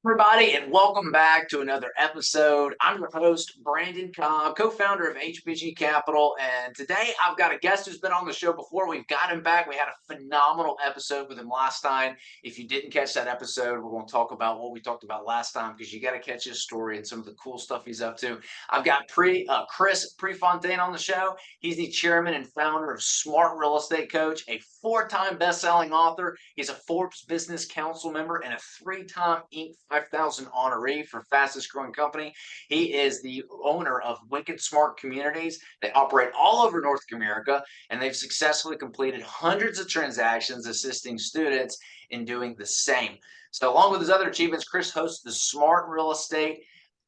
Everybody, and welcome back to another episode. I'm your host, Brandon Cobb, co-founder of HPG Capital, and today I've got a guest who's been on the show before. We've got him back. We had a phenomenal episode with him last time. If you didn't catch that episode, we're going to talk about what we talked about last time because you got to catch his story and some of the cool stuff he's up to. I've got Chris Prefontaine on the show. He's the chairman and founder of Smart Real Estate Coach, a four-time best-selling author. He's a Forbes Business Council member and a three-time Inc. 5000 honoree for fastest growing company. He is the owner of Wicked Smart Communities. They operate all over North America, and they've successfully completed hundreds of transactions assisting students in doing the same. So along with his other achievements, Chris hosts the Smart Real Estate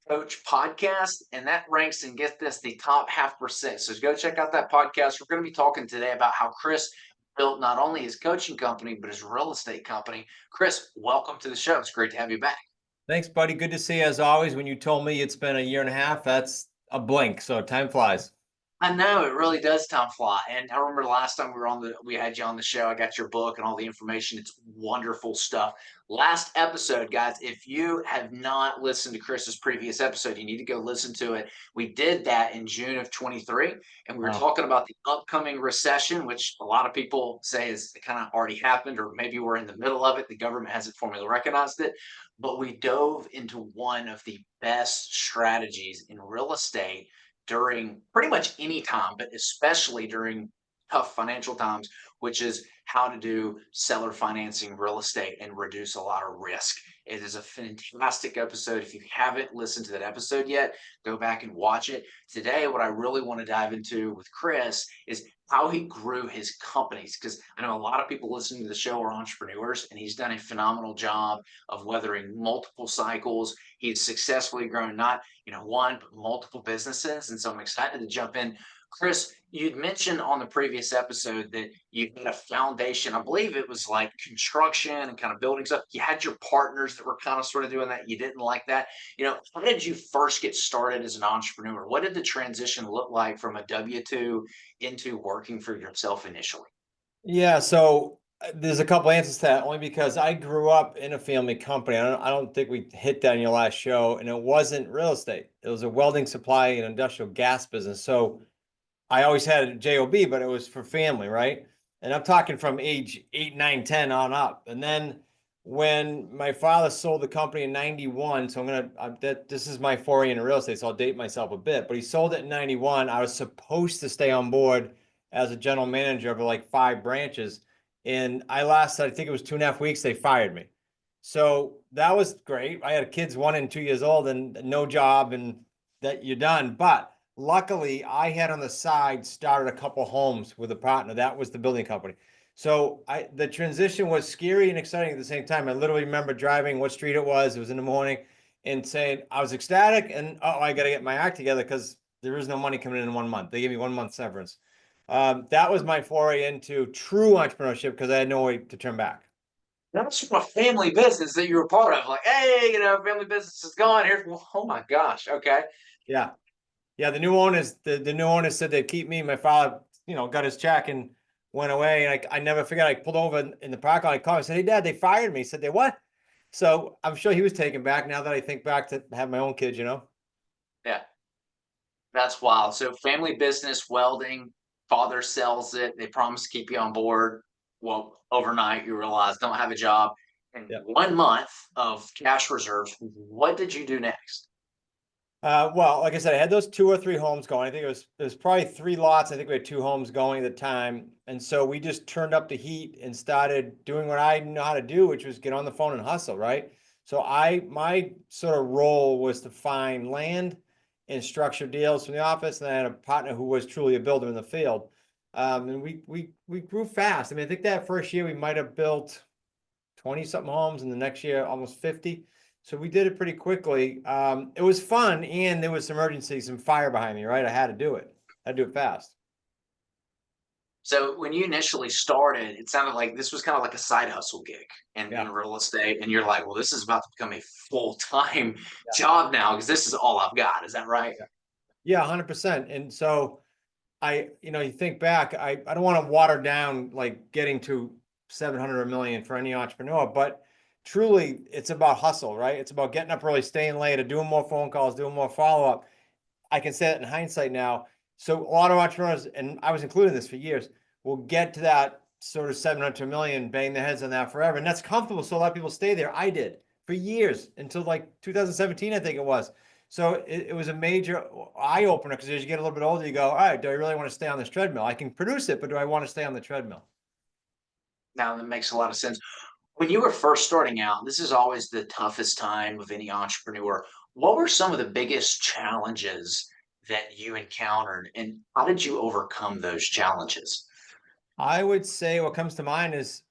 Coach podcast, and that ranks and get this the top 0.5%. So go check out that podcast. We're going to be talking today about how Chris built not only his coaching company but his real estate company. Chris, welcome to the show. It's great to have you back. Thanks, buddy. Good to see you as always. When you told me it's been a year and a half, that's a blink. So time flies. I know it really does time fly. And I remember the last time we had you on the show, I got your book and all the information. It's wonderful stuff. Last episode, guys, if you have not listened to Chris's previous episode, you need to go listen to it. We did that in June of 23, and we were talking about the upcoming recession, which a lot of people say is kind of already happened, or maybe we're in the middle of it. The government hasn't formally recognized it, but we dove into one of the best strategies in real estate during pretty much any time, but especially during tough financial times, which is how to do seller financing real estate and reduce a lot of risk. It is a fantastic episode. If you haven't listened to that episode yet, go back and watch it. Today, what I really want to dive into with Chris is how he grew his companies, because I know a lot of people listening to the show are entrepreneurs, and he's done a phenomenal job of weathering multiple cycles. He's successfully grown not one but multiple businesses, and so I'm excited to jump in. Chris, you'd mentioned on the previous episode that you had a foundation. I believe it was like construction and kind of building stuff. You had your partners that were kind of sort of doing that. You didn't like that. How did you first get started as an entrepreneur? What did the transition look like from a W-2 into working for yourself initially? Yeah, so there's a couple answers to that, only because I grew up in a family company. I don't think we hit that in your last show, and it wasn't real estate. It was a welding supply and industrial gas business. So I always had a job, but it was for family, right? And I'm talking from age 8, 9, 10 on up. And then when my father sold the company in 91, so this is my foray into real estate, so I'll date myself a bit, but he sold it in 91. I was supposed to stay on board as a general manager of like 5 branches. And I think it was 2.5 weeks, they fired me. So that was great. I had kids 1 and 2 years old and no job, and that you're done. But luckily, I had on the side started a couple homes with a partner. That was the building company. So the transition was scary and exciting at the same time. I literally remember driving what street it was. It was in the morning, and saying I was ecstatic and I got to get my act together because there is no money coming in 1 month. They gave me 1 month severance. That was my foray into true entrepreneurship because I had no way to turn back. That's from a family business that you were part of. Like, hey, family business is gone. Here's, well, oh my gosh. Okay. Yeah. Yeah, the new owners, the new owners said they'd keep me. My father, got his check and went away. And I never forget. I pulled over in the parking lot. I called. I said, "Hey, Dad, they fired me." He said, "They what?" So I'm sure he was taken back. Now that I think back to have my own kids. Yeah. That's wild. So family business, welding, father sells it. They promise to keep you on board. Well, overnight you realize don't have a job. And Yeah. 1 month of cash reserves. What did you do next? Well, like I said, I had those 2 or 3 homes going. I think it was probably 3 lots. I think we had 2 homes going at the time. And so we just turned up the heat and started doing what I know how to do, which was get on the phone and hustle, right? So my sort of role was to find land and structure deals from the office. And I had a partner who was truly a builder in the field. And we grew fast. I mean, I think that first year we might have built 20 something homes, and the next year almost 50. So we did it pretty quickly. It was fun, and there was some urgency, some fire behind me, right? I had to do it. I had to do it fast. So when you initially started, it sounded like this was kind of like a side hustle gig in Yeah. real estate. And you're like, well, this is about to become a full-time Yeah. job now because this is all I've got. Is that right? Yeah, 100%. And so you think back, I don't want to water down like getting to 700 million for any entrepreneur, but truly it's about hustle, right? It's about getting up early, staying later, doing more phone calls, doing more follow-up. I can say that in hindsight now. So a lot of entrepreneurs, and I was including this for years, will get to that sort of 700 million, bang their heads on that forever. And that's comfortable. So a lot of people stay there. I did for years until like 2017, I think it was. So it was a major eye opener because as you get a little bit older, you go, all right, do I really want to stay on this treadmill? I can produce it, but do I want to stay on the treadmill? Now that makes a lot of sense. When you were first starting out, this is always the toughest time with any entrepreneur. What were some of the biggest challenges that you encountered, and how did you overcome those challenges? I would say what comes to mind is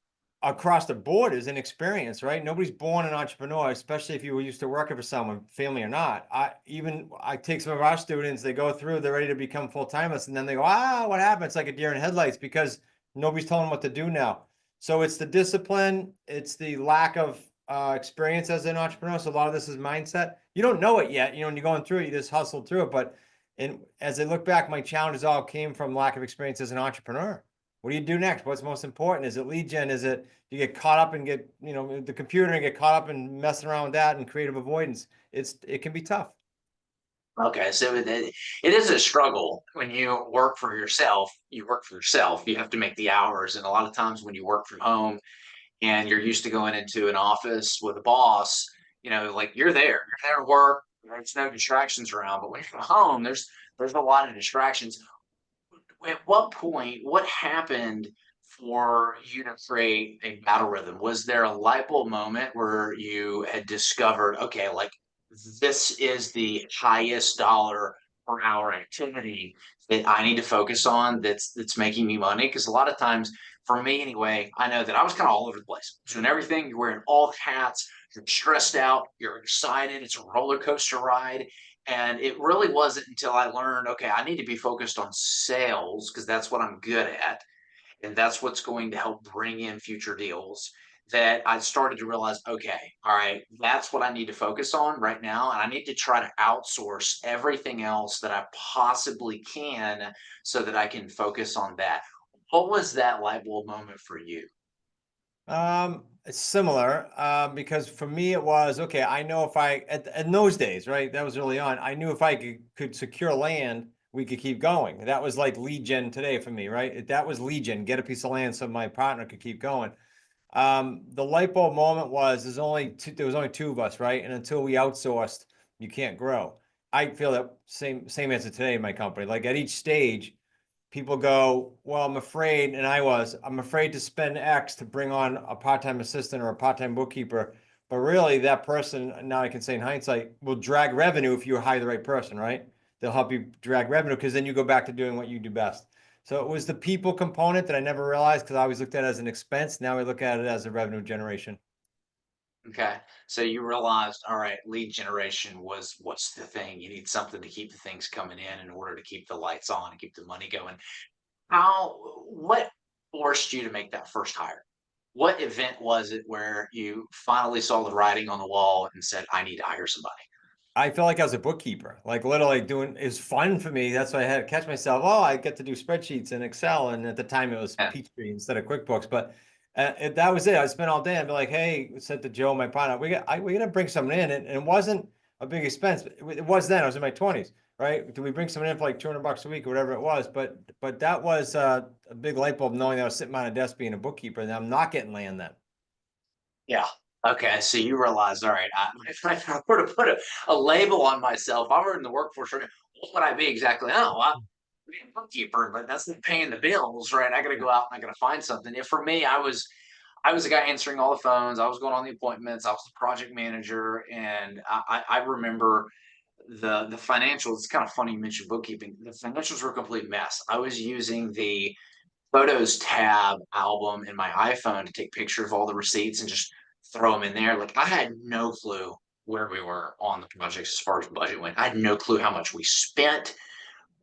across the board is inexperience, right? Nobody's born an entrepreneur, especially if you were used to working for someone, family or not. I take some of our students, they go through, they're ready to become full-timers, and then they go, what happened? It's like a deer in headlights because nobody's telling them what to do now. So it's the discipline, it's the lack of experience as an entrepreneur. So a lot of this is mindset. You don't know it yet, when you're going through it, you just hustle through it. But as I look back, my challenges all came from lack of experience as an entrepreneur. What do you do next? What's most important? Is it lead gen? Is it you get caught up and get, the computer and get caught up and messing around with that and creative avoidance? It can be tough. Okay, so it is a struggle when you work for yourself. You work for yourself. You have to make the hours, and a lot of times when you work from home and you're used to going into an office with a boss, like you're there to work. There's no distractions around. But when you're at home, there's a lot of distractions. At what point, what happened for you to create a battle rhythm? Was there a light bulb moment where you had discovered, okay, like this is the highest dollar per hour activity that I need to focus on that's making me money? Because a lot of times, for me anyway, I know that I was kind of all over the place. Doing everything, you're wearing all the hats, you're stressed out, you're excited, it's a roller coaster ride. And it really wasn't until I learned, okay, I need to be focused on sales because that's what I'm good at. And that's what's going to help bring in future deals that I started to realize, okay, all right, that's what I need to focus on right now. And I need to try to outsource everything else that I possibly can so that I can focus on that. What was that light bulb moment for you? It's similar, because for me it was okay. I know if in those days, right? That was early on. I knew if I could secure land, we could keep going. That was like lead gen today for me, right? That was lead gen, get a piece of land so my partner could keep going. The light bulb moment was there was only two of us, right? And until we outsourced, you can't grow. I feel that same answer today in my company. Like at each stage, people go, well, I'm afraid to spend X to bring on a part-time assistant or a part-time bookkeeper. But really, that person, now I can say in hindsight, will drag revenue if you hire the right person, right? They'll help you drag revenue because then you go back to doing what you do best. So it was the people component that I never realized because I always looked at it as an expense. Now I look at it as a revenue generation. Okay. So you realized, all right, lead generation was what's the thing. You need something to keep the things coming in order to keep the lights on and keep the money going. What forced you to make that first hire? What event was it where you finally saw the writing on the wall and said, I need to hire somebody? I felt like I was a bookkeeper, like literally doing is fun for me. That's why I had to catch myself. Oh, I get to do spreadsheets in Excel, and at the time it was Yeah. Peachtree instead of QuickBooks. But that was it. I spent all day. I'd be like, "Hey," said to Joe, my partner, we got to bring someone in," and it wasn't a big expense. It was then. I was in my 20s, right? Do we bring someone in for like $200 a week or whatever it was? But that was a big light bulb, knowing that I was sitting behind a desk being a bookkeeper, and I'm not getting land then. Yeah. Okay. So you realized, all right, if I were to put a label on myself, I were in the workforce, right, what would I be exactly? Oh, well, I'd be a bookkeeper, but that's not paying the bills, right? I got to go out and I got to find something. If for me, I was the guy answering all the phones. I was going on the appointments. I was the project manager, and I remember the financials. It's kind of funny you mentioned bookkeeping. The financials were a complete mess. I was using the Photos tab album in my iPhone to take pictures of all the receipts and just throw them in there. Like I had no clue where we were on the projects as far as budget went. I had no clue how much we spent.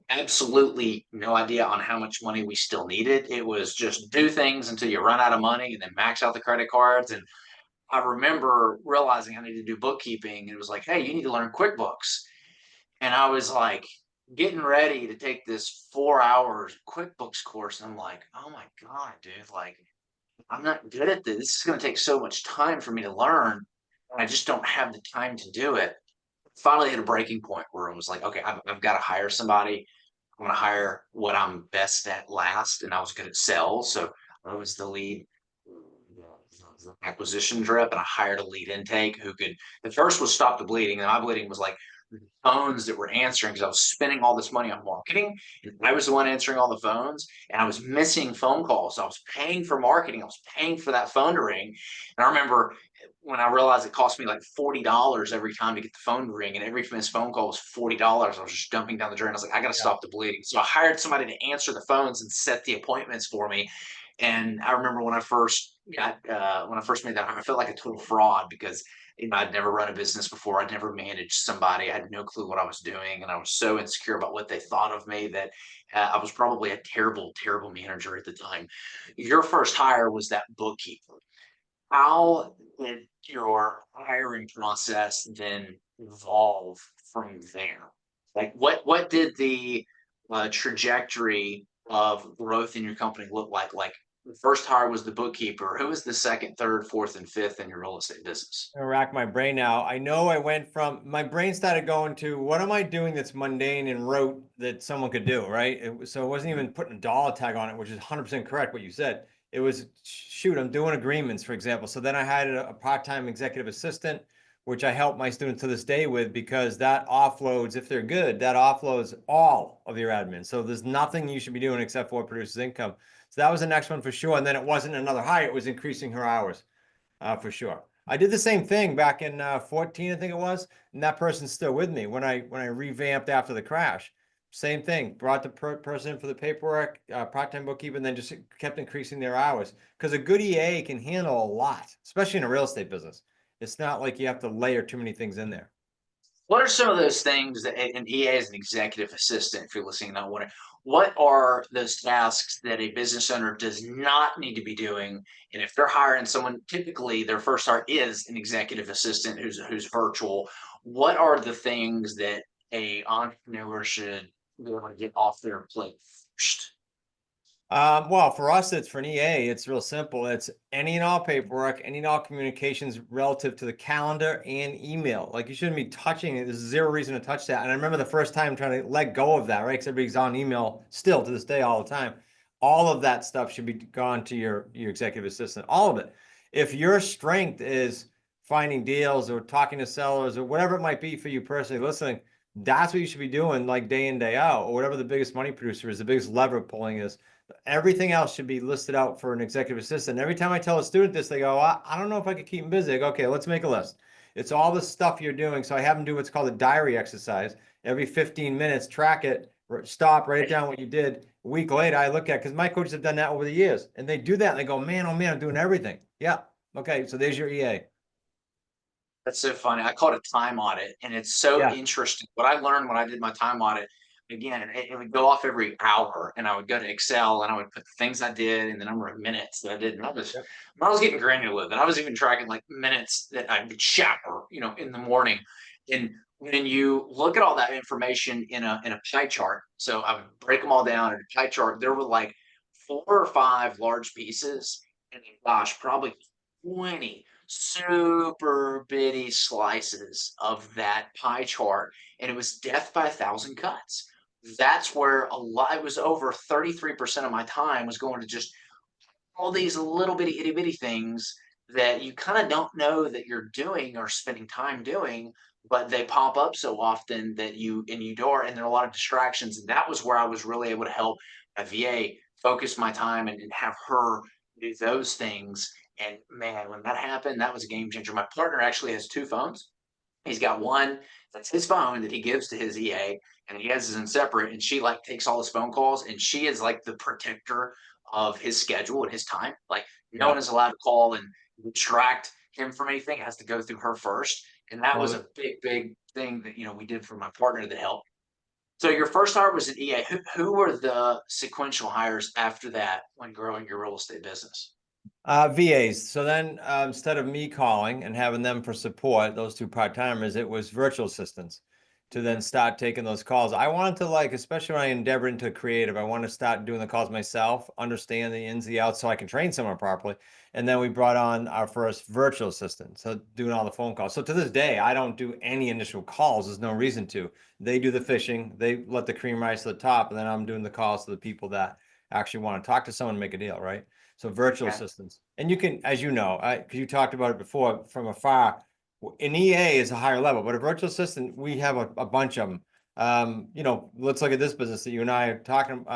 Absolutely no idea on how much money we still needed. It was just do things until you run out of money and then max out the credit cards. And I remember realizing I needed to do bookkeeping. And it was like, hey, you need to learn QuickBooks. And I was like getting ready to take this 4 hours QuickBooks course. And I'm like, oh my God, dude, like I'm not good at this. This is going to take so much time for me to learn. And I just don't have the time to do it. Finally hit a breaking point where it was like, okay, I've got to hire somebody. I'm going to hire what I'm best at last. And I was good at sales. So I was the lead acquisition rep, and I hired a lead intake who could, the first was stop the bleeding. And my bleeding was like phones that were answering because I was spending all this money on marketing and I was the one answering all the phones and I was missing phone calls. So I was paying for marketing. I was paying for that phone to ring. And I remember when I realized it cost me like $40 every time to get the phone to ring and every missed phone call was $40. I was just dumping down the drain. I was like, I got to Yeah. stop the bleeding. So I hired somebody to answer the phones and set the appointments for me. And I remember when I first made that, I felt like a total fraud because I'd never run a business before. I'd never managed somebody. I had no clue what I was doing. And I was so insecure about what they thought of me that I was probably a terrible, terrible manager at the time. Your first hire was that bookkeeper. How did your hiring process then evolve from there? Like what did the trajectory of growth in your company look like? Like the first hire was the bookkeeper. Who was the second, third, fourth, and fifth in your real estate business? I rack my brain now. I know I went from, my brain started going to, what am I doing that's mundane and rote that someone could do, right? So it wasn't even putting a dollar tag on it, which is 100% correct what you said. It was, shoot, I'm doing agreements, for example. So then I hired a part-time executive assistant, which I help my students to this day with, because that offloads, if they're good, that offloads all of your admin. So there's nothing you should be doing except for what produces income. So that was the next one for sure. And then it wasn't another hire, it was increasing her hours. For sure. I did the same thing back in 14, I think it was, and that person's still with me when I revamped after the crash. Same thing, brought the person in for the paperwork, part-time bookkeeper, and then just kept increasing their hours. Because a good EA can handle a lot, especially in a real estate business. It's not like you have to layer too many things in there. What are some of those things that an EA as an executive assistant, if you're listening, not wondering, what are those tasks that a business owner does not need to be doing? And if they're hiring someone, typically their first hire is an executive assistant who's virtual. What are the things that a entrepreneur should be able to get off their plate first? Well, for us, it's for an EA, it's real simple. It's any and all paperwork, any and all communications relative to the calendar and email. Like you shouldn't be touching it. There's zero reason to touch that. And I remember the first time trying to let go of that, right? Because everybody's on email still to this day all the time. All of that stuff should be gone to your executive assistant, all of it. If your strength is finding deals or talking to sellers or whatever it might be for you personally listening, that's what you should be doing like day in, day out, or whatever the biggest money producer is, the biggest lever pulling is. Everything else should be listed out for an executive assistant. Every time I tell a student this, they go, I don't know if I could keep them busy. I go, okay, let's make a list. It's all the stuff you're doing. So I have them do what's called a diary exercise. Every 15 minutes, track it, stop, write it down what you did. A week later, I look at, because my coaches have done that over the years. And they do that and they go, man, oh man, I'm doing everything. Yeah. Okay. So there's your EA. That's so funny. I call it a time audit, and it's so Yeah. interesting. What I learned when I did my time audit, again, it would go off every hour, and I would go to Excel and I would put the things I did and the number of minutes that I did. And Yep. I was getting granular with it. I was even tracking like minutes that I would shower, in the morning. And when you look at all that information in a pie chart, so I would break them all down in a pie chart. There were like 4 or 5 large pieces, and gosh, probably 20 super bitty slices of that pie chart, and it was death by 1,000 cuts. That's where a lot, it was over 33% of my time was going to just all these little bitty itty bitty things that you kind of don't know that you're doing or spending time doing, but they pop up so often that you door, and there are a lot of distractions. And that was where I was really able to help a VA focus my time and have her do those things. And man, when that happened, that was a game changer. My partner actually has 2 phones. He's got one that's his phone that he gives to his EA, and he has his own separate. And she like takes all his phone calls, and she is like the protector of his schedule and his time. Like no Yeah. one is allowed to call and distract him from anything. It has to go through her first. And that Love was it. a big, big thing that we did for my partner that helped. So your first hire was an EA. Who were the sequential hires after that when growing your real estate business? VAs. So then instead of me calling and having them for support, those two part-timers, it was virtual assistants. to then start taking those calls. I wanted to, like, especially when I endeavored into creative, I want to start doing the calls myself, understand the ins and the outs so I can train someone properly. And then we brought on our first virtual assistant, so doing all the phone calls. So to this day, I don't do any initial calls. There's no reason to. They do the fishing, they let the cream rise to the top, and then I'm doing the calls to the people that actually want to talk to someone and make a deal, right? So virtual Okay. assistants. And you can, as you know, because you talked about it before from afar, an EA is a higher level, but a virtual assistant, we have a bunch of them. You know, let's look at this business that you and I are talking,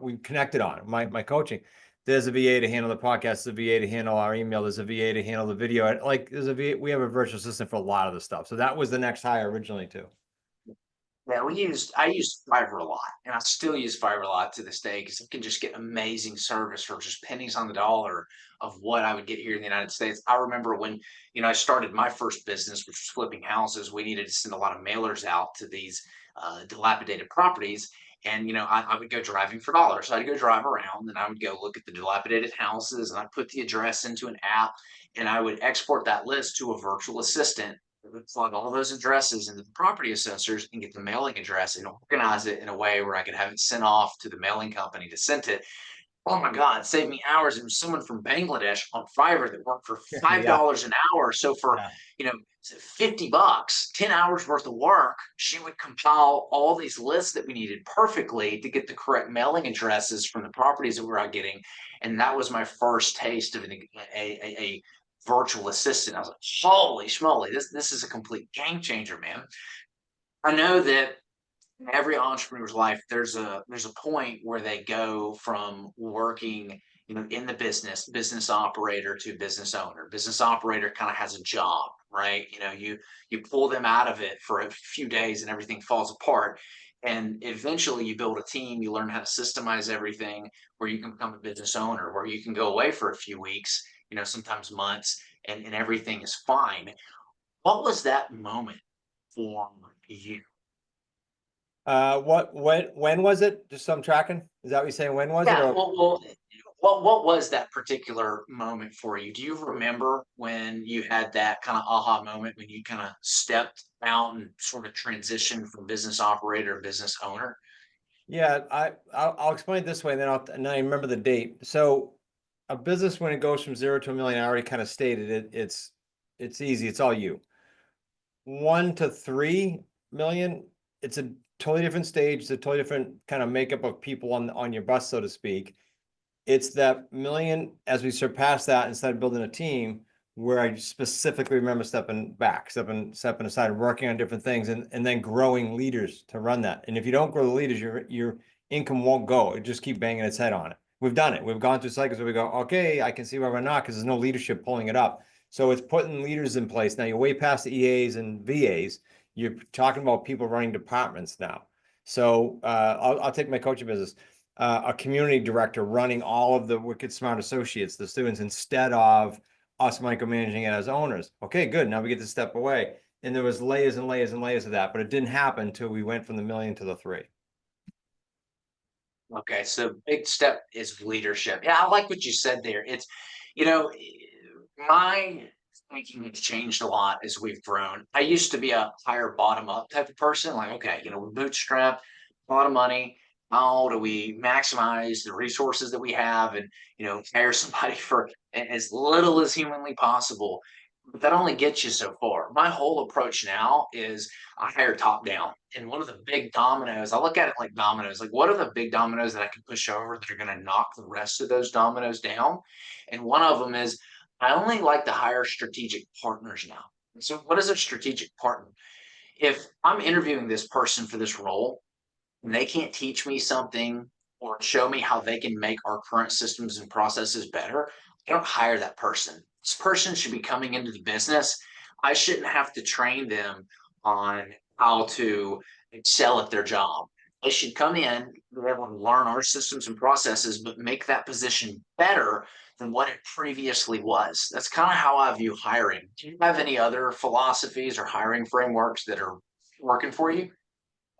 we connected on, my coaching. There's a VA to handle the podcast, there's a VA to handle our email, there's a VA to handle the video. Like there's a VA, we have a virtual assistant for a lot of the stuff. So that was the next hire originally too. Yeah, I used Fiverr a lot, and I still use Fiverr a lot to this day because I can just get amazing service for just pennies on the dollar of what I would get here in the United States. I remember when, I started my first business, which was flipping houses. We needed to send a lot of mailers out to these dilapidated properties. And, I would go driving for dollars. So I'd go drive around and I would go look at the dilapidated houses and I'd put the address into an app and I would export that list to a virtual assistant, would plug all those addresses into the property assessors and get the mailing address and organize it in a way where I could have it sent off to the mailing company to send it. Oh my God, it saved me hours. It was someone from Bangladesh on Fiverr that worked for five Yeah, dollars an hour. So for yeah. 50 bucks, 10 hours worth of work, she would compile all these lists that we needed perfectly to get the correct mailing addresses from the properties that we were out getting. And that was my first taste of a virtual assistant. I was like, holy schmoly, this is a complete game changer, man. I know that in every entrepreneur's life, there's a point where they go from working, in the business operator to business owner. Business operator kind of has a job, right? You pull them out of it for a few days and everything falls apart. And eventually you build a team, you learn how to systemize everything where you can become a business owner, where you can go away for a few weeks, sometimes months, and everything is fine. What was that moment for you? When was it? Just so I'm tracking. Is that what you're saying? When was it? Yeah, Or well, what was that particular moment for you? Do you remember when you had that kind of aha moment when you kind of stepped out and sort of transitioned from business operator to business owner? yeah, I'll explain it this way, and then I remember the date. So a business when it goes from 0 to 1 million, I already kind of stated it. It's easy. It's all you. 1 to 3 million, it's a totally different stage. It's a totally different kind of makeup of people on your bus, so to speak. It's that million, as we surpass that, instead of building a team, where I specifically remember stepping back, stepping aside, working on different things, and then growing leaders to run that. And if you don't grow the leaders, your income won't go. It just keep banging its head on it. We've done it. We've gone through cycles where we go, okay, I can see why we're not, because there's no leadership pulling it up. So it's putting leaders in place. Now you're way past the EAs and VAs. You're talking about people running departments now. So I'll take my coaching business, a community director running all of the Wicked Smart associates, the students, instead of us micromanaging it as owners. Okay, good. Now we get to step away. And there was layers and layers and layers of that, but it didn't happen until we went from the million to the 3. Okay, so big step is leadership. Yeah, I like what you said there. You know, my thinking has changed a lot as we've grown. I used to be a higher bottom up type of person, like, okay, we bootstrap, a lot of money. How do we maximize the resources that we have and, hire somebody for as little as humanly possible? But that only gets you so far. My whole approach now is I hire top down. And one of the big dominoes, I look at it like dominoes, like what are the big dominoes that I can push over that are going to knock the rest of those dominoes down? And one of them is I only like to hire strategic partners now. So, what is a strategic partner? If I'm interviewing this person for this role and they can't teach me something or show me how they can make our current systems and processes better, I don't hire that person. This person should be coming into the business. I shouldn't have to train them on how to excel at their job. They should come in, be able to learn our systems and processes, but make that position better than what it previously was. That's kind of how I view hiring. Do you have any other philosophies or hiring frameworks that are working for you?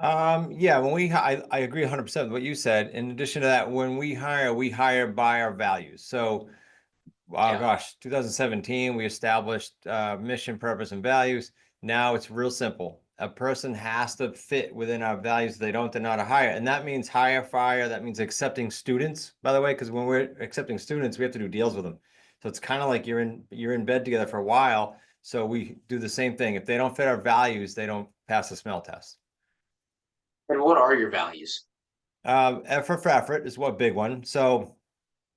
Yeah, I agree 100% with what you said. In addition to that, when we hire by our values. So, Yeah. gosh, 2017, we established mission, purpose, and values. Now it's real simple. A person has to fit within our values. If they don't, they're not a hire. And that means hire, fire. That means accepting students, by the way, because when we're accepting students, we have to do deals with them. So it's kind of like you're in bed together for a while. So we do the same thing. If they don't fit our values, they don't pass the smell test. And what are your values? Effort for effort is what big one. So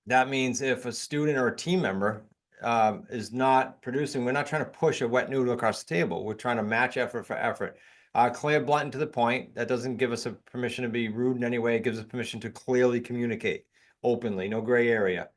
that means if a student or a team member is not producing, we're not trying to push a wet noodle across the table. We're trying to match effort for effort. Clear, blunt, and to the point. That doesn't give us a permission to be rude in any way. It gives us permission to clearly communicate openly, no gray area.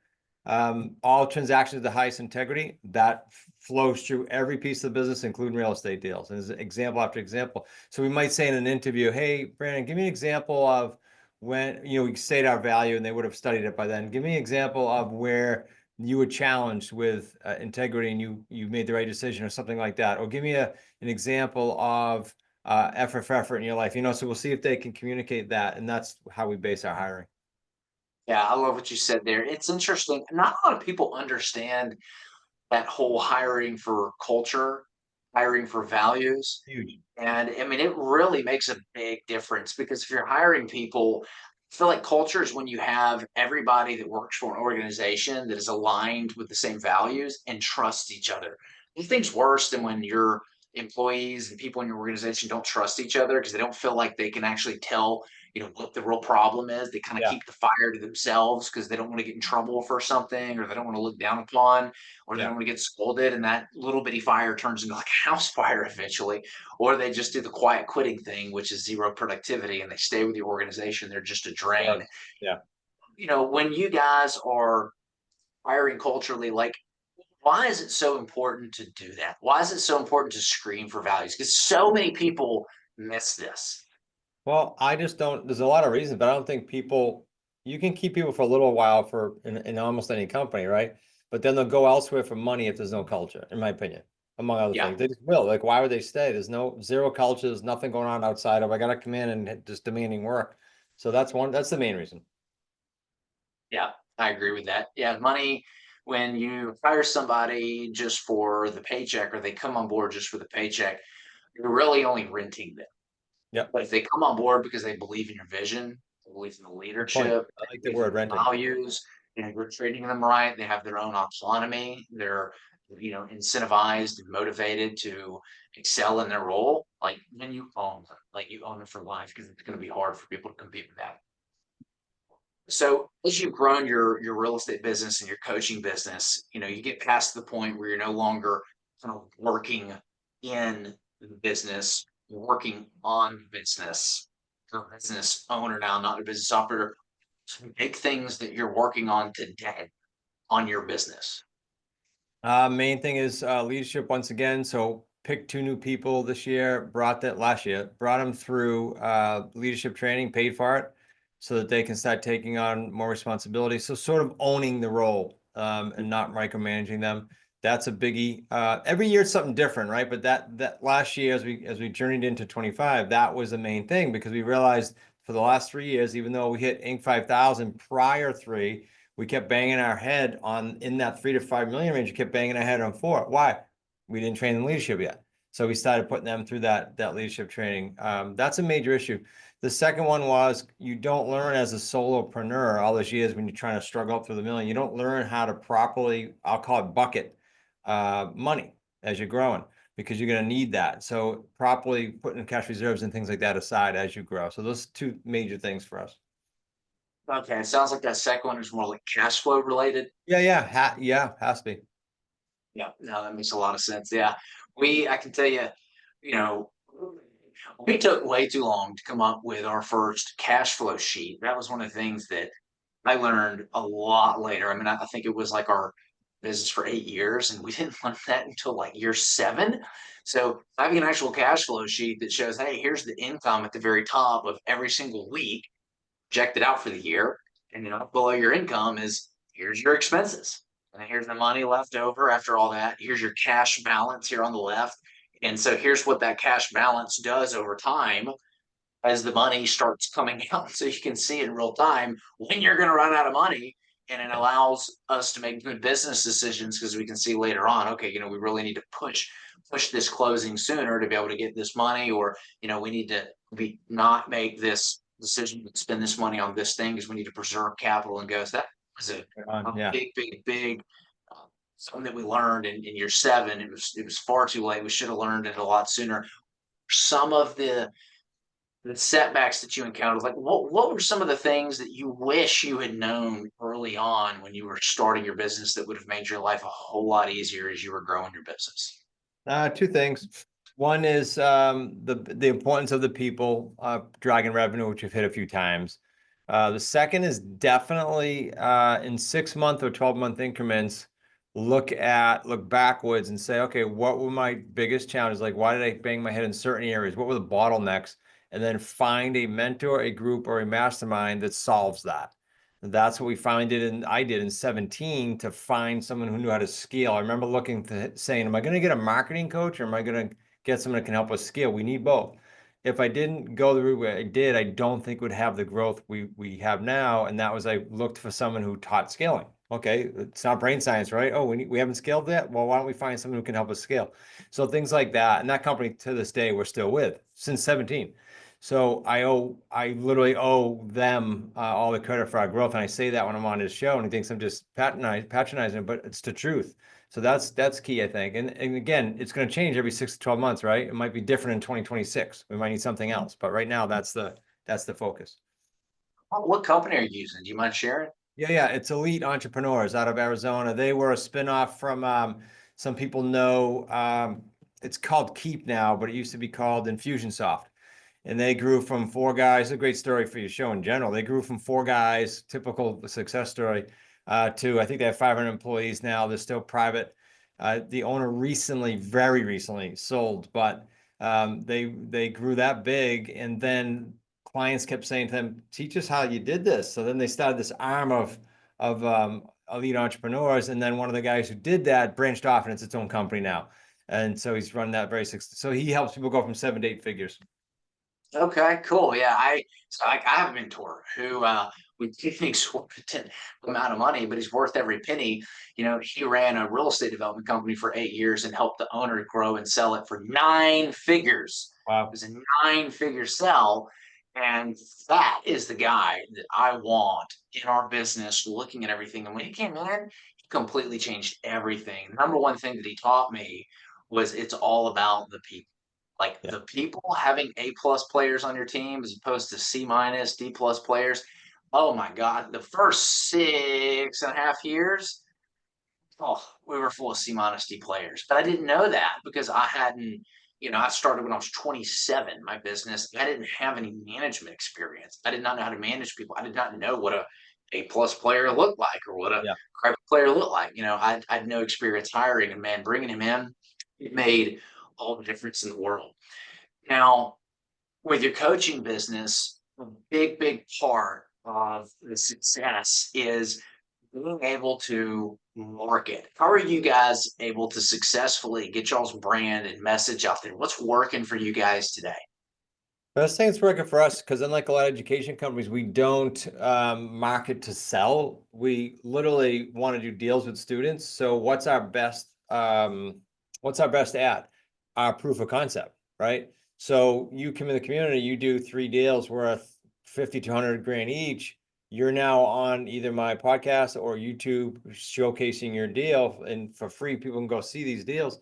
All transactions of the highest integrity, that flows through every piece of the business, including real estate deals. And there's example after example. So we might say in an interview, hey, Brandon, give me an example of when, we state our value and they would have studied it by then. Give me an example of where you were challenged with integrity and you made the right decision or something like that. Or give me an example of effort for effort in your life. So we'll see if they can communicate that. And that's how we base our hiring. Yeah, I love what you said there. It's interesting. Not a lot of people understand that whole hiring for culture, hiring for values. Huge. And I mean, it really makes a big difference because if you're hiring people, I feel like culture is when you have everybody that works for an organization that is aligned with the same values and trusts each other. Nothing's worse than when your employees and people in your organization don't trust each other because they don't feel like they can actually tell, what the real problem is. They kind of Yeah. keep the fire to themselves because they don't want to get in trouble for something, or they don't want to look down upon, or they Yeah. don't want to get scolded. And that little bitty fire turns into like a house fire eventually. Or they just do the quiet quitting thing, which is zero productivity, and they stay with the organization. They're just a drain. Worse. Yeah. When you guys are hiring culturally, like, why is it so important to do that? Why is it so important to screen for values? Because so many people miss this. Well, I just don't, there's a lot of reasons, but I don't think you can keep people for a little while in almost any company, right? But then they'll go elsewhere for money if there's no culture, in my opinion, among other Yeah. things. They just will. Like, why would they stay? There's zero culture. There's nothing going on outside of, I got to come in and just demanding work. So that's the main reason. Yeah, I agree with that. Yeah, money, when you hire somebody just for the paycheck or they come on board just for the paycheck, you're really only renting them. Yep. But if they come on board because they believe in your vision, they believe in the Good point. leadership, I like they the believe in word the renting. values, you're treating them right, they have their own autonomy, they're incentivized and motivated to excel in their role, like then you own them, like you own them for life because it's going to be hard for people to compete with that. So as you've grown your real estate business and your coaching business, you get past the point where you're no longer kind of working in the business, you're working on the business. You're a business owner now, not a business operator. Some big things that you're working on today on your business. Main thing is leadership once again. So picked two new people this year, brought them through leadership training, paid for it, so that they can start taking on more responsibility. So sort of owning the role and not micromanaging them. That's a biggie. Every year it's something different, right? But that last year, as we journeyed into 25, that was the main thing because we realized for the last 3 years, even though we hit Inc. 5000 prior three, we kept banging our head on in that 3 to 5 million range. We kept banging our head on 4. Why? We didn't train them leadership yet. So we started putting them through that leadership training. That's a major issue. The second one was you don't learn as a solopreneur all those years when you're trying to struggle up through the million. You don't learn how to properly, I'll call it bucket money as you're growing because you're going to need that. So properly putting cash reserves and things like that aside as you grow. So those two major things for us. Okay, it sounds like that second one is more like cash flow related. Yeah, has to be. Yeah, no, that makes a lot of sense. Yeah. I can tell you, you know, we took way too long to come up with our first cash flow sheet. That was one of the things that I learned a lot later. I mean, I think it was like our business for 8 years, and we didn't learn that until like year 7. So having an actual cash flow sheet that shows, hey, here's the income at the very top of every single week, projected out for the year, and below your income is here's your expenses, and here's the money left over after all that. Here's your cash balance here on the left, and so here's what that cash balance does over time as the money starts coming out, so you can see in real time when you're going to run out of money. And it allows us to make good business decisions because we can see later on, okay, we really need to push push this closing sooner to be able to get this money, or we need to not make this decision to spend this money on this thing because we need to preserve capital and go. So that was a Yeah. big something that we learned in year 7. It was far too late. We should have learned it a lot sooner. Some of the setbacks that you encountered, like what were some of the things that you wish you had known early on when you were starting your business that would have made your life a whole lot easier as you were growing your business? Two things. One is the importance of the people driving revenue, which you've hit a few times. The second is definitely in 6-month or 12-month increments, look backwards and say, okay, what were my biggest challenges? Like, why did I bang my head in certain areas? What were the bottlenecks? And then find a mentor, a group, or a mastermind that solves that. That's what we found I did in 17 to find someone who knew how to scale. I remember saying, am I going to get a marketing coach or am I going to get someone that can help us scale? We need both. If I didn't go the route where I did, I don't think we'd have the growth we have now. And that was, I looked for someone who taught scaling. Okay, it's not brain science, right? Oh, we haven't scaled yet. Well, why don't we find someone who can help us scale? So things like that. And that company to this day, we're still with since 17. So I literally owe them all the credit for our growth. And I say that when I'm on his show and he thinks I'm just patronizing him, but it's the truth. So that's key, I think. And again, it's going to change every 6 to 12 months, right? It might be different in 2026. We might need something else, but right now that's the focus. What company are you using? Do you mind sharing? Yeah. It's Elite Entrepreneurs out of Arizona. They were a spinoff from some people know it's called Keep now, but it used to be called Infusionsoft. And they grew from 4 guys. A great story for your show in general. They grew from 4 guys, typical success story, to I think they have 500 employees now. They're still private. The owner very recently sold, but they grew that big, and then clients kept saying to them, "Teach us how you did this." So then they started this arm of elite entrepreneurs, and then one of the guys who did that branched off, and it's its own company now. And so he's run that very successful. So he helps people go from 7 to 8 figures. Okay, cool. Yeah, I have a mentor who we give an exorbitant amount of money, but he's worth every penny. He ran a real estate development company for 8 years and helped the owner grow and sell it for 9 figures. It Wow. was a 9-figure sell. And that is the guy that I want in our business, looking at everything. And when he came in, he completely changed everything. The number one thing that he taught me was it's all about the people. Like Yeah. the people having A+ players on your team as opposed to C-, D+ players. Oh my God, the first 6.5 years, oh, we were full of C-, D players. But I didn't know that because I hadn't, I started when I was 27, my business. I didn't have any management experience. I did not know how to manage people. I did not know what A+ player looked like or what a Yeah. crappy player looked like. I had no experience hiring, and man, bringing him in, it made all the difference in the world. Now, with your coaching business, a big part of the success is being able to market. How are you guys able to successfully get y'all's brand and message out there? What's working for you guys today? Best thing that's working for us, because unlike a lot of education companies, we don't market to sell. We literally want to do deals with students. So what's our best ad? Our proof of concept, right? So you come in the community, you do 3 deals worth 50 to 100 grand each. You're now on either my podcast or YouTube showcasing your deal, and for free, people can go see these deals.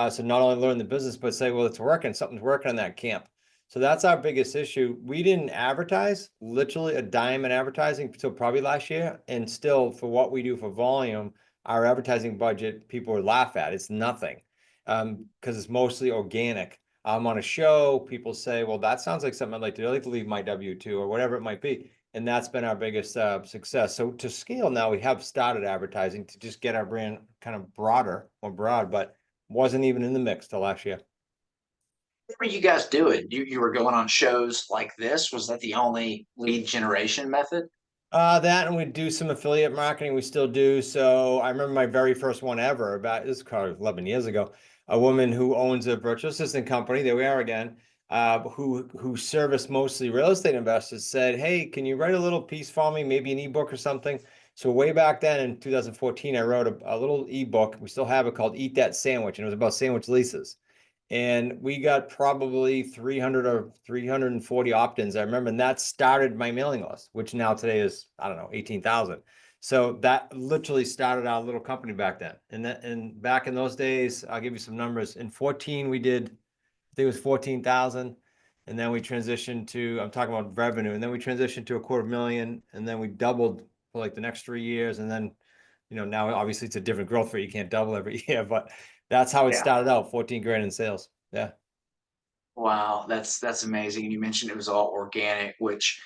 So not only learn the business, but say, well, it's working, something's working on that camp. So that's our biggest issue. We didn't advertise literally a dime in advertising until probably last year. And still, for what we do for volume, our advertising budget, people would laugh at. It's nothing because it's mostly organic. I'm on a show. People say, well, that sounds like something I'd like to do. I'd like to leave my W-2 or whatever it might be. And that's been our biggest success. So to scale now, we have started advertising to just get our brand kind of more broad, but wasn't even in the mix till last year. What were you guys doing? You were going on shows like this. Was that the only lead generation method? That and we do some affiliate marketing. We still do. So I remember my very first one ever, about this is probably 11 years ago. A woman who owns a virtual assistant company, there we are again, who serviced mostly real estate investors, said, "Hey, can you write a little piece for me, maybe an ebook or something?" So way back then in 2014, I wrote a little ebook. We still have it, called "Eat That Sandwich," and it was about sandwich leases. and we got probably 300 or 340 opt-ins. I remember, and that started my mailing list, which now today is, I don't know, 18,000. So that literally started our little company back then. And back in those days, I'll give you some numbers. In 14, we did, I think it was 14,000. And then we transitioned to, I'm talking about revenue, and then we transitioned to $250,000, and then we doubled for like the next 3 years. And then, now obviously it's a different growth rate. You can't double every year, but that's how it Yeah. started out, 14 grand in sales. Yeah. Wow, that's amazing. And you mentioned it was all organic, which,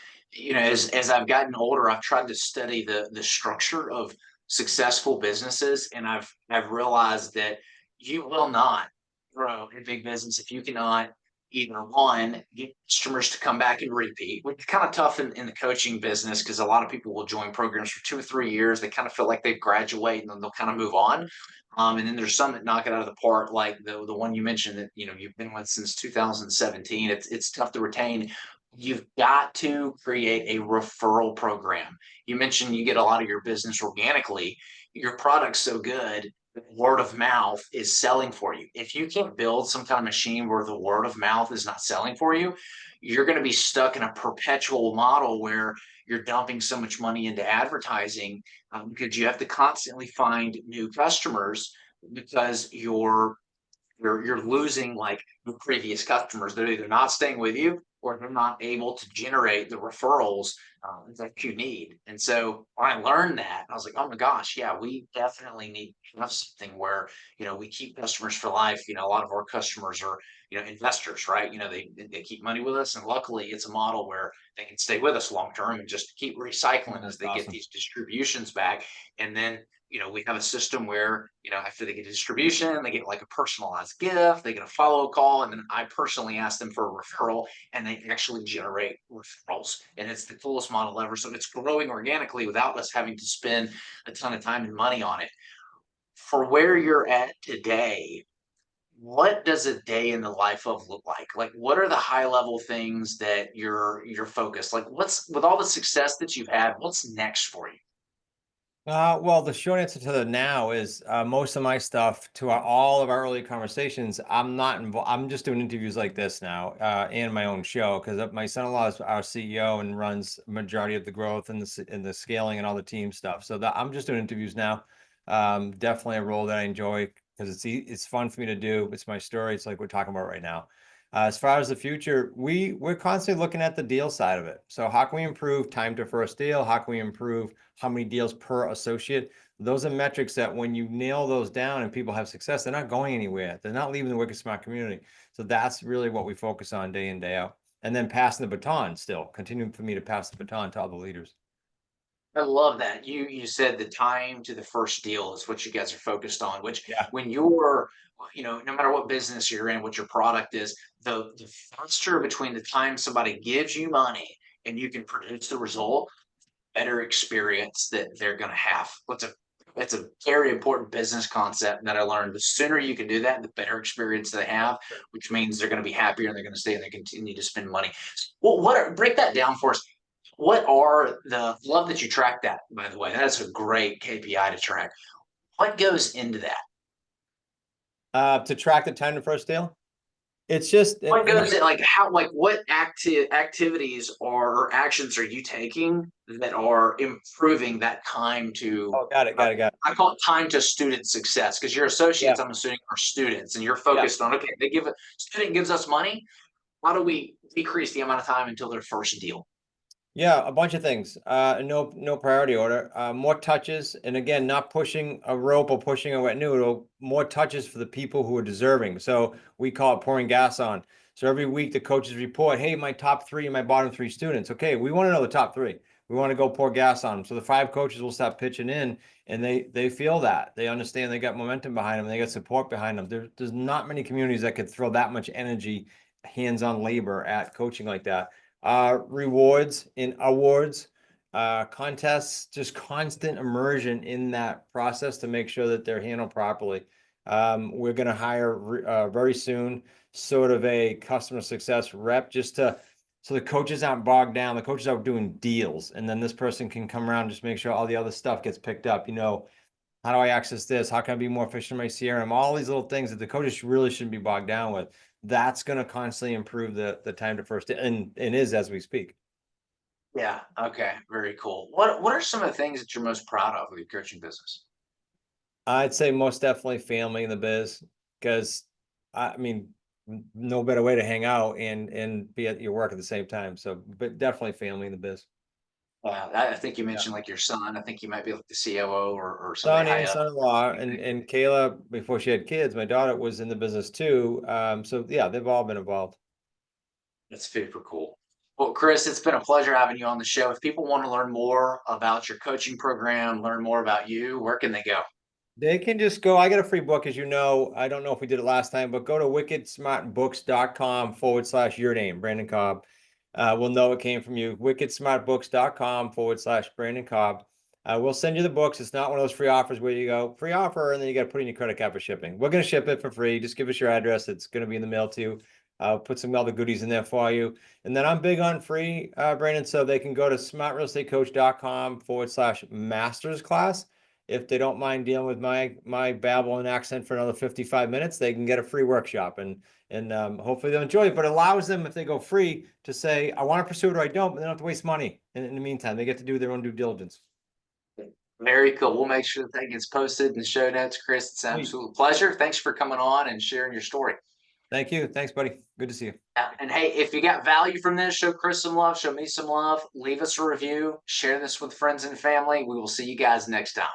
as I've gotten older, I've tried to study the structure of successful businesses, and I've realized that you will not grow a big business if you cannot either one, get customers to come back and repeat, which is kind of tough in the coaching business because a lot of people will join programs for 2 or 3 years. They kind of feel like they graduate and then they'll kind of move on. And then there's some that knock it out of the park, like the one you mentioned that you've been with since 2017. It's tough to retain. You've got to create a referral program. You mentioned you get a lot of your business organically. Your product's so good, word of mouth is selling for you. If you can't build some kind of machine where the word of mouth is not selling for you, you're going to be stuck in a perpetual model where you're dumping so much money into advertising, because you have to constantly find new customers because you're losing like the previous customers. They're either not staying with you or they're not able to generate the referrals that you need. And so when I learned that, I was like, oh my gosh, yeah, we definitely need to have something where, we keep customers for life. A lot of our customers are, investors, right? They keep money with us. And luckily it's a model where they can stay with us long term and just keep recycling as That's they get awesome. these distributions back. And then we have a system where, after they get a distribution, they get like a personalized gift, they get a follow call, and then I personally ask them for a referral, and they actually generate referrals. And it's the coolest model ever. So it's growing organically without us having to spend a ton of time and money on it. For where you're at today, what does a day in the life of look like? Like, what are the high level things that you're focused? Like, what's with all the success that you've had, what's next for you? Well, the short answer to the now is most of my stuff to all of our early conversations, I'm not involved. I'm just doing interviews like this now, and my own show, because my son-in-law is our CEO and runs majority of the growth and the scaling and all the team stuff. So that I'm just doing interviews now. Definitely a role that I enjoy because it's fun for me to do. It's my story. It's like we're talking about right now. As far as the future, we're constantly looking at the deal side of it. So how can we improve time to first deal? How can we improve how many deals per associate? Those are metrics that when you nail those down and people have success, they're not going anywhere. They're not leaving the Wicked Smart community. So that's really what we focus on day in, day out. And then passing the baton still, continuing for me to pass the baton to other leaders. I love that. You said the time to the first deal is what you guys are focused on, which Yeah. when you're, no matter what business you're in, what your product is, the faster between the time somebody gives you money and you can produce the result, better experience that they're going to have. It's a very important business concept that I learned. The sooner you can do that, the better experience they have, which means they're going to be happier and they're going to stay and they continue to spend money. Well, break that down for us. What are the love that you track that, by the way? That's a great KPI to track. What goes into that? To track the time to first deal, it's just, What and goes in, like how, like what activities or actions are you taking that are improving that time to, oh, got it, got it, got it. I call it time to student success, because your Yeah, associates, I'm assuming, are students and you're yeah. focused on, okay, student gives us money. How do we decrease the amount of time until their first deal? Yeah, a bunch of things. No priority order. More touches, and again, not pushing a rope or pushing a wet noodle. More touches for the people who are deserving. So we call it pouring gas on. So every week the coaches report, "Hey, my top three and my bottom three students." Okay, we want to know the top three. We want to go pour gas on them. So the 5 coaches will start pitching in, and they feel that they understand they got momentum behind them. They got support behind them. There's not many communities that could throw that much energy, hands-on labor at coaching like that. Rewards in awards, contests, just constant immersion in that process to make sure that they're handled properly. We're going to hire very soon sort of a customer success rep just so the coaches aren't bogged down. The coaches are doing deals, and then this person can come around and just make sure all the other stuff gets picked up. How do I access this? How can I be more efficient in my CRM? All these little things that the coaches really shouldn't be bogged down with. That's going to constantly improve the time to first, and is as we speak. Yeah. Okay. Very cool. What are some of the things that you're most proud of your coaching business? I'd say most definitely family in the biz, because I mean, no better way to hang out and be at your work at the same time. So, but definitely family in the biz. I think you Yeah. mentioned like your son. I think you might be like the COO or somebody Son high and up. son-in-law, and Kayla, before she had kids, my daughter was in the business too. So yeah, they've all been involved. That's super cool. Well, Chris, it's been a pleasure having you on the show. If people want to learn more about your coaching program, learn more about you, where can they go? They can just go. I got a free book, as you know. I don't know if we did it last time, but go to wickedsmartbooks.com/your name, Brandon Cobb. We'll know it came from you. wickedsmartbooks.com/Brandon Cobb. We'll send you the books. It's not one of those free offers where you go, free offer, and then you got to put in your credit card for shipping. We're going to ship it for free. Just give us your address. It's going to be in the mail to you. I'll put some other goodies in there for you. And then I'm big on free, Brandon, so they can go to smartrealestatecoach.com/masters class. If they don't mind dealing with my babble and accent for another 55 minutes, they can get a free workshop, and hopefully they'll enjoy it. But it allows them, if they go free, to say, I want to pursue it or I don't, but they don't have to waste money. And in the meantime, they get to do their own due diligence. Very cool. We'll make sure that that gets posted in the show notes, Chris. It's an Sweet. absolute pleasure. Thanks for coming on and sharing your story. Thank you. Thanks, buddy. Good to see you. And hey, if you got value from this, show Chris some love, show me some love, leave us a review, share this with friends and family. We will see you guys next time.